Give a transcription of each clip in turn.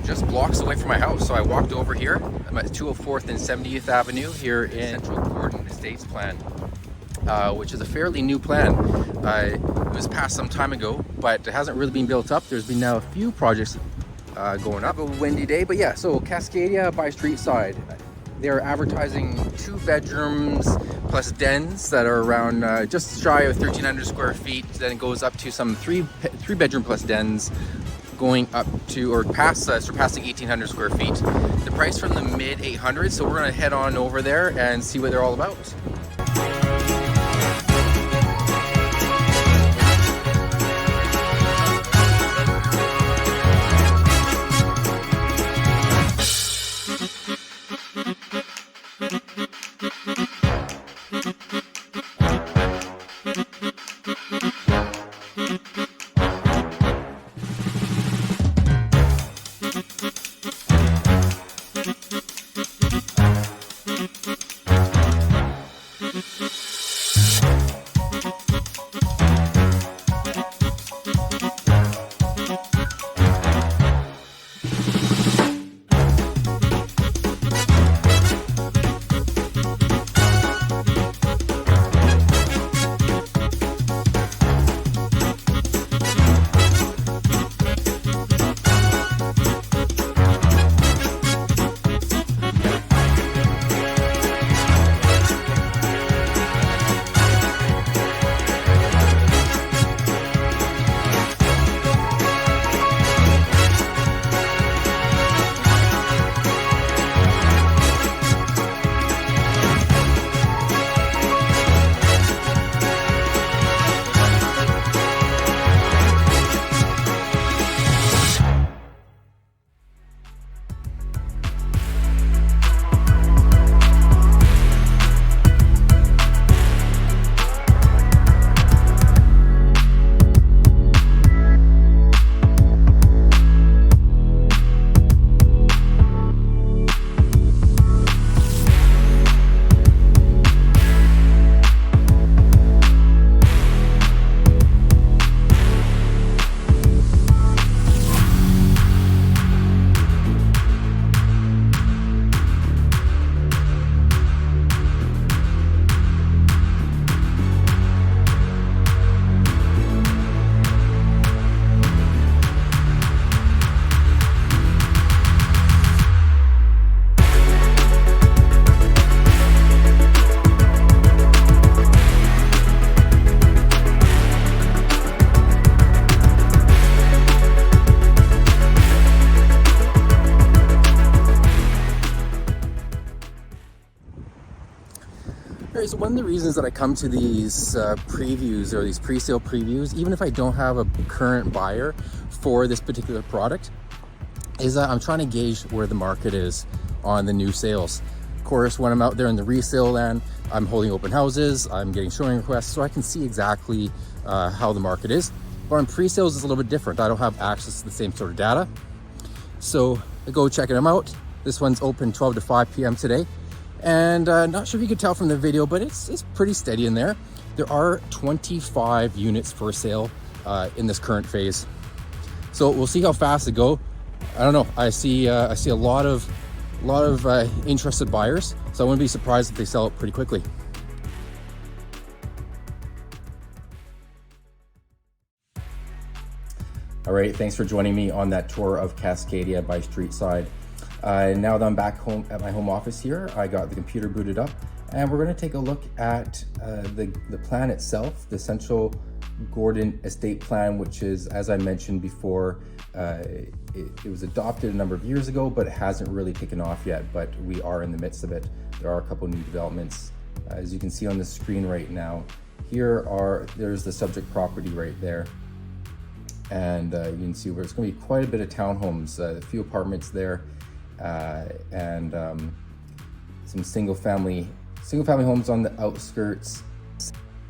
just blocks away from my house. So I walked over here. I'm at 204th and 70th Avenue here in Central Gordon Estates plan, which is a fairly new plan. It was passed some time ago, but it hasn't really been built up. There's been now a few projects going up. A windy day, but yeah, so Cascadia by Streetside. They're advertising 2 bedrooms plus dens that are around just shy of 1,300 square feet. Then it goes up to some three bedroom plus dens, going up to or past surpassing 1,800 square feet. The price from the mid 800s. So we're gonna head on over there and see what they're all about. Alright, so one of the reasons that I come to these previews or these pre-sale previews, even if I don't have a current buyer for this particular product, is that I'm trying to gauge where the market is on the new sales. Of course, when I'm out there in the resale land, I'm holding open houses, I'm getting showing requests, so I can see exactly how the market is. But on pre-sales, it's a little bit different. I don't have access to the same sort of data. So I go checking them out. This one's open 12 to 5 p.m. today. And not sure if you could tell from the video, but it's pretty steady in there. There are 25 units for sale in this current phase. So we'll see how fast they go. I don't know. I see a lot of interested buyers, so I wouldn't be surprised if they sell it pretty quickly. All right, thanks for joining me on that tour of Cascadia by Streetside. Now that I'm back home at my home office here, I got the computer booted up, and we're going to take a look at the plan itself, the Central Gordon Estate Plan, which is, as I mentioned before, it was adopted a number of years ago, but it hasn't really taken off yet, but we are in the midst of it. There are a couple new developments. As you can see on the screen right now, there's the subject property right there. And you can see where it's going to be quite a bit of townhomes, a few apartments there, and some single-family homes on the outskirts.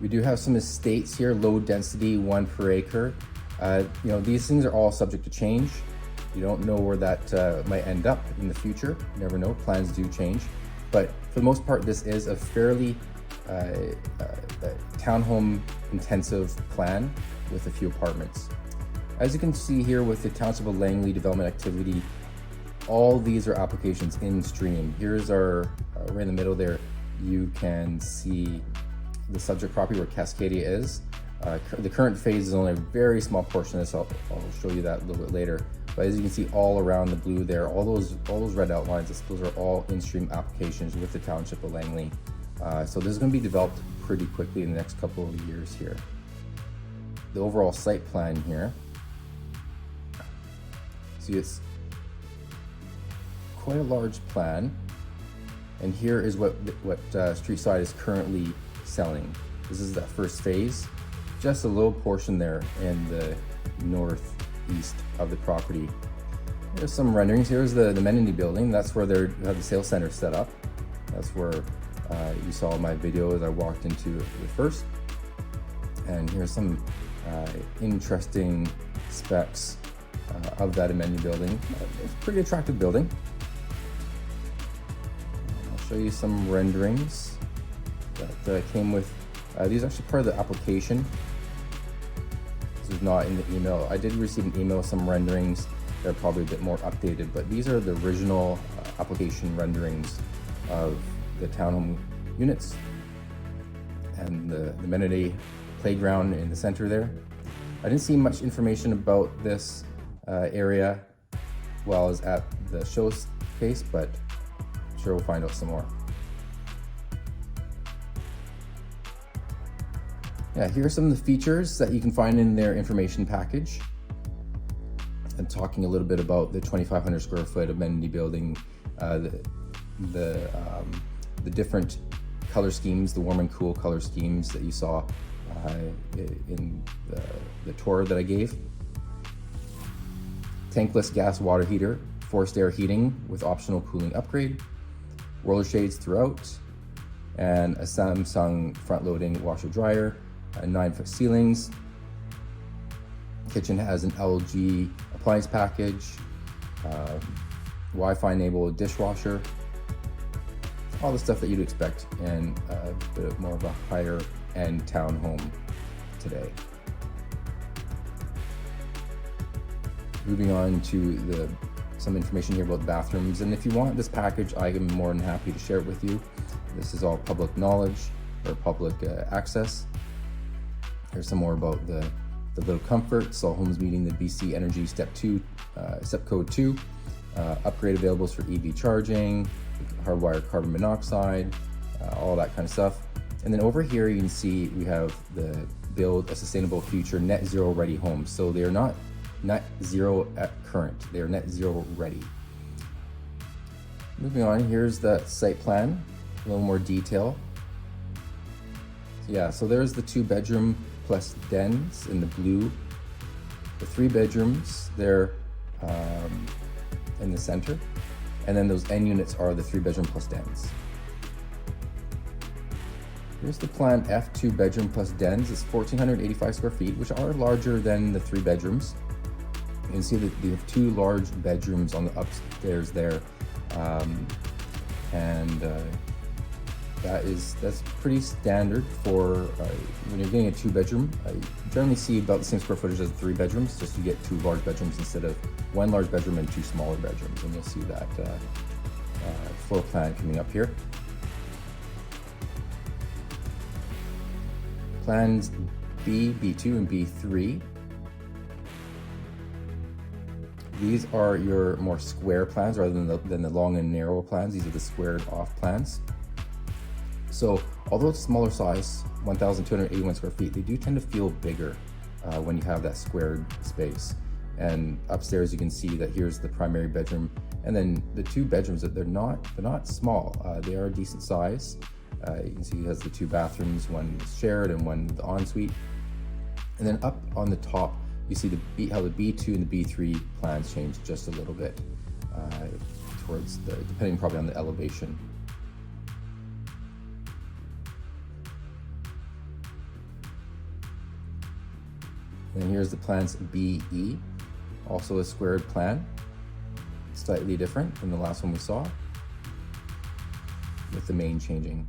We do have some estates here, low density, 1 per acre. You know, these things are all subject to change. You don't know where that might end up in the future. You never know, plans do change. But for the most part, this is a fairly townhome intensive plan with a few apartments. As you can see here with the Township of Langley development activity, all these are applications in stream. Here's our, right in the middle there, you can see the subject property where Cascadia is. The current phase is only a very small portion of this. I'll show you that a little bit later. But as you can see all around the blue there, all those red outlines, those are all in-stream applications with the Township of Langley. So this is going to be developed pretty quickly in the next couple of years here. The overall site plan here, see it's quite a large plan, and here is what Streetside is currently selling. This is that first phase, just a little portion there in the northeast of the property. There's some renderings. Here's the amenity building. That's where they have the sales center set up. That's where you saw my video as I walked into it first. And here's some interesting specs of that amenity building. It's a pretty attractive building. I'll show you some renderings that came with. These are actually part of the application. This is not in the email. I did receive an email with some renderings. They're probably a bit more updated, but these are the original application renderings of the townhome units and the amenity playground in the center there. I didn't see much information about this area while I was at the showcase, but I'm sure we'll find out some more. Yeah, here are some of the features that you can find in their information package. And talking a little bit about the 2,500 square foot amenity building, the different color schemes, the warm and cool color schemes that you saw in the tour that I gave. Tankless gas water heater, forced air heating with optional cooling upgrade, roller shades throughout, and a Samsung front-loading washer dryer, 9-foot ceilings. Kitchen has an LG appliance package, Wi-Fi enabled dishwasher, all the stuff that you'd expect in a bit more of a higher end townhome today. Moving on to some information here about the bathrooms, and if you want this package, I am more than happy to share it with you. This is all public knowledge or public access. Here's some more about the little comforts, all homes meeting the BC Energy Step Code 2, upgrade availables for EV charging, hardwired carbon monoxide, all that kind of stuff. And then over here you can see we have the build a sustainable future net zero ready homes. So they are not net zero at current, they are net zero ready. Moving on, here's the site plan, a little more detail. Yeah, so there's the 2-bedroom plus dens in the blue. The 3 bedrooms there in the center. And then those end units are the 3-bedroom plus dens. Here's the plan F, 2-bedroom plus dens. It's 1,485 square feet, which are larger than the 3 bedrooms. You can see that you have 2 large bedrooms on the upstairs there. That's pretty standard for when you're getting a 2-bedroom. You generally see about the same square footage as 3 bedrooms, just you get 2 large bedrooms instead of 1 large bedroom and 2 smaller bedrooms. And you'll see that floor plan coming up here. Plans B, B2, and B3. These are your more square plans rather than the long and narrow plans. These are the squared off plans. So although it's smaller size, 1,281 square feet, they do tend to feel bigger when you have that squared space. And upstairs you can see that here's the primary bedroom, and then the 2 bedrooms, they're not small. They are a decent size. You can see it has the 2 bathrooms, one shared and one the ensuite. And then up on the top, you see how the B2 and the B3 plans change just a little bit towards depending probably on the elevation. And here's the plans BE, also a squared plan, slightly different than the last one we saw, with the main changing.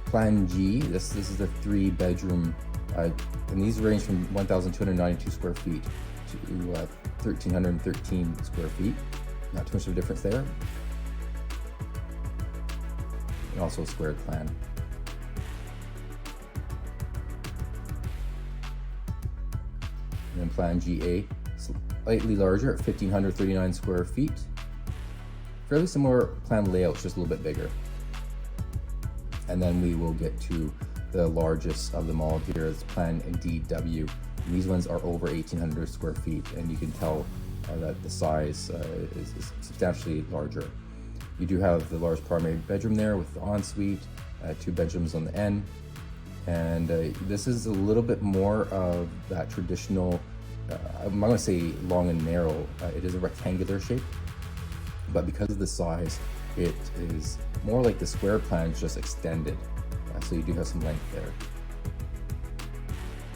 Plan G, this is the 3-bedroom, and these range from 1,292 square feet to 1,313 square feet. Not too much of a difference there. And also a squared plan. And then plan GA, slightly larger at 1,539 square feet. Fairly similar plan layout, just a little bit bigger. And then we will get to the largest of them all here, is plan DW. And these ones are over 1,800 square feet, and you can tell that the size is substantially larger. You do have the large primary bedroom there with the ensuite, 2 bedrooms on the end. And this is a little bit more of that traditional, I'm not gonna say long and narrow, it is a rectangular shape, but because of the size, it is more like the square plan, just extended. So you do have some length there.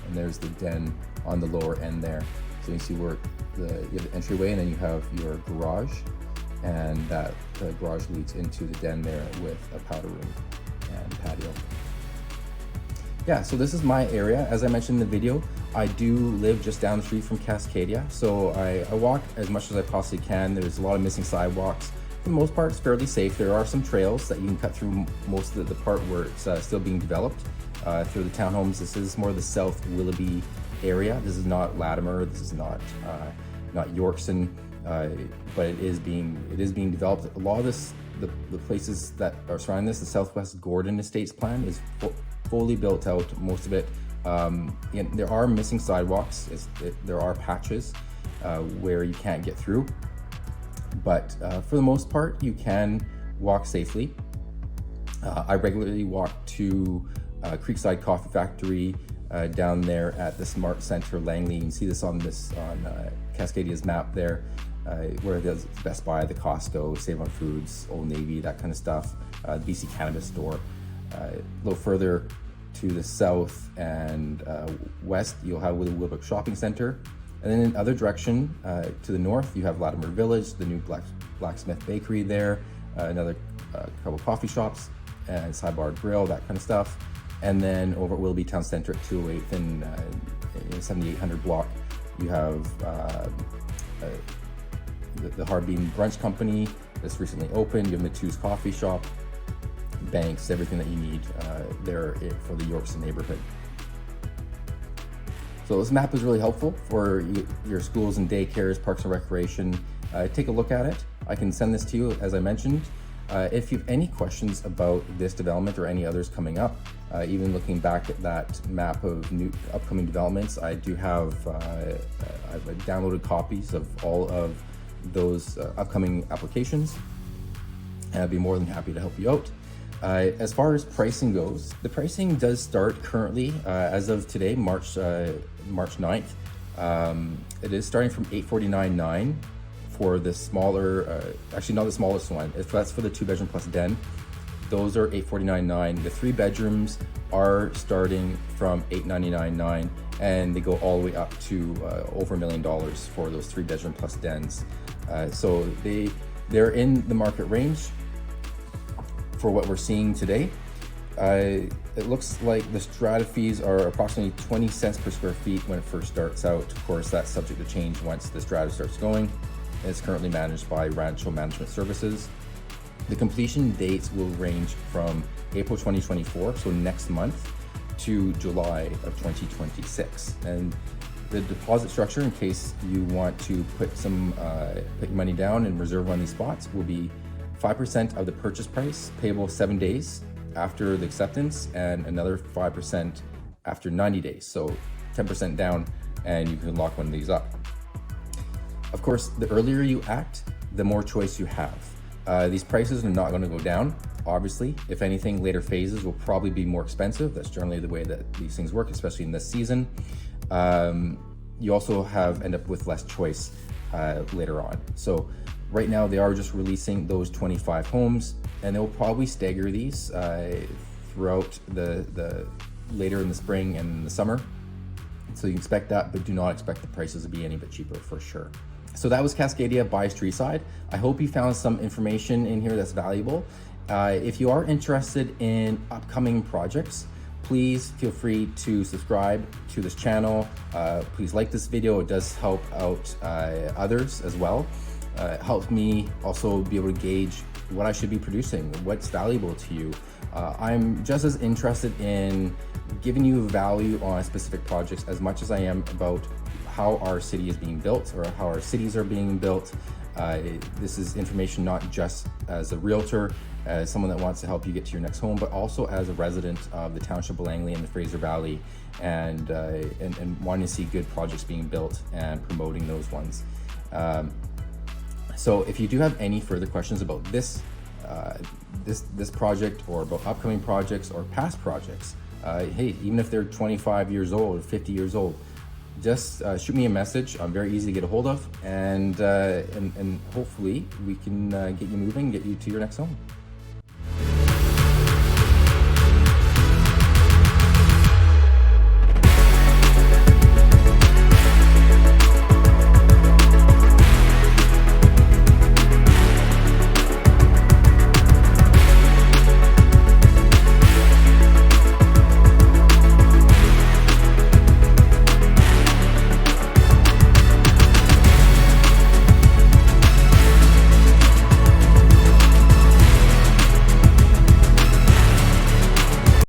And there's the den on the lower end there. So you see where you have the entryway, and then you have your garage, and that garage leads into the den there with a powder room and patio. Yeah, so this is my area. As I mentioned in the video, I do live just down the street from Cascadia, so I walk as much as I possibly can. There's a lot of missing sidewalks. For the most part, it's fairly safe. There are some trails that you can cut through most of the part where it's still being developed through the townhomes. This is more the South Willoughby area. This is not Latimer. This is not Yorkson, but it is being developed. A lot of this, the places that are surrounding this, the Southwest Gordon Estates plan is fully built out, most of it. There are missing sidewalks. There are patches where you can't get through, but for the most part, you can walk safely. I regularly walk to Creekside Coffee Factory down there at the Smart Center, Langley. You can see this on Cascadia's map there, where there's Best Buy, the Costco, Save on Foods, Old Navy, that kind of stuff, BC Cannabis Store. A little further to the south and west, you'll have Willoughby Shopping Center. And then in other direction, to the north, you have Latimer Village, the new Blacksmith Bakery there, another couple coffee shops, and Sidebar Grill, that kind of stuff. And then over at Willoughby Town Center at 208th and 7800 block, you have the Hard Bean Brunch Company that's recently opened. You have Matoo's Coffee Shop, banks, everything that you need there for the Yorkson neighborhood. So this map is really helpful for your schools and daycares, parks and recreation. Take a look at it. I can send this to you, as I mentioned. If you have any questions about this development or any others coming up, even looking back at that map of new upcoming developments, I do have I've downloaded copies of all of those upcoming applications, and I'd be more than happy to help you out. As far as pricing goes, the pricing does start currently, as of today, March 9th. It is starting from $849,900 for the smaller, actually not the smallest one. That's for the 2-bedroom plus den. Those are $849,900. The 3 bedrooms are starting from $899,900, and they go all the way up to over $1 million for those 3-bedroom plus dens. So they're in the market range for what we're seeing today. It looks like the strata fees are approximately 20 cents per square feet when it first starts out. Of course, that's subject to change once the strata starts going. It's currently managed by Rancho Management Services. The completion dates will range from April 2024, so next month, to July of 2026. And the deposit structure, in case you want to put your money down and reserve one of these spots, will be 5% of the purchase price, payable 7 days after the acceptance, and another 5% after 90 days. So 10% down, and you can lock one of these up. Of course, the earlier you act, the more choice you have. These prices are not going to go down. Obviously, if anything, later phases will probably be more expensive. That's generally the way that these things work, especially in this season. You also end up with less choice later on. So right now they are just releasing those 25 homes, and they'll probably stagger these throughout the later in the spring and in the summer. So you can expect that, but do not expect the prices to be any bit cheaper for sure. So that was Cascadia by Streetside. I hope you found some information in here that's valuable. If you are interested in upcoming projects, please feel free to subscribe to this channel. Please like this video. It does help out others as well. It helps me also be able to gauge what I should be producing, what's valuable to you. I'm just as interested in giving you value on specific projects as much as I am about how our city is being built or how our cities are being built. This is information not just as a realtor, as someone that wants to help you get to your next home, but also as a resident of the township of Langley and the Fraser Valley, and wanting to see good projects being built and promoting those ones. So if you do have any further questions about this project, or about upcoming projects or past projects, hey, even if they're 25 years old or 50 years old, just shoot me a message. I'm very easy to get a hold of, and hopefully we can get you moving, get you to your next home.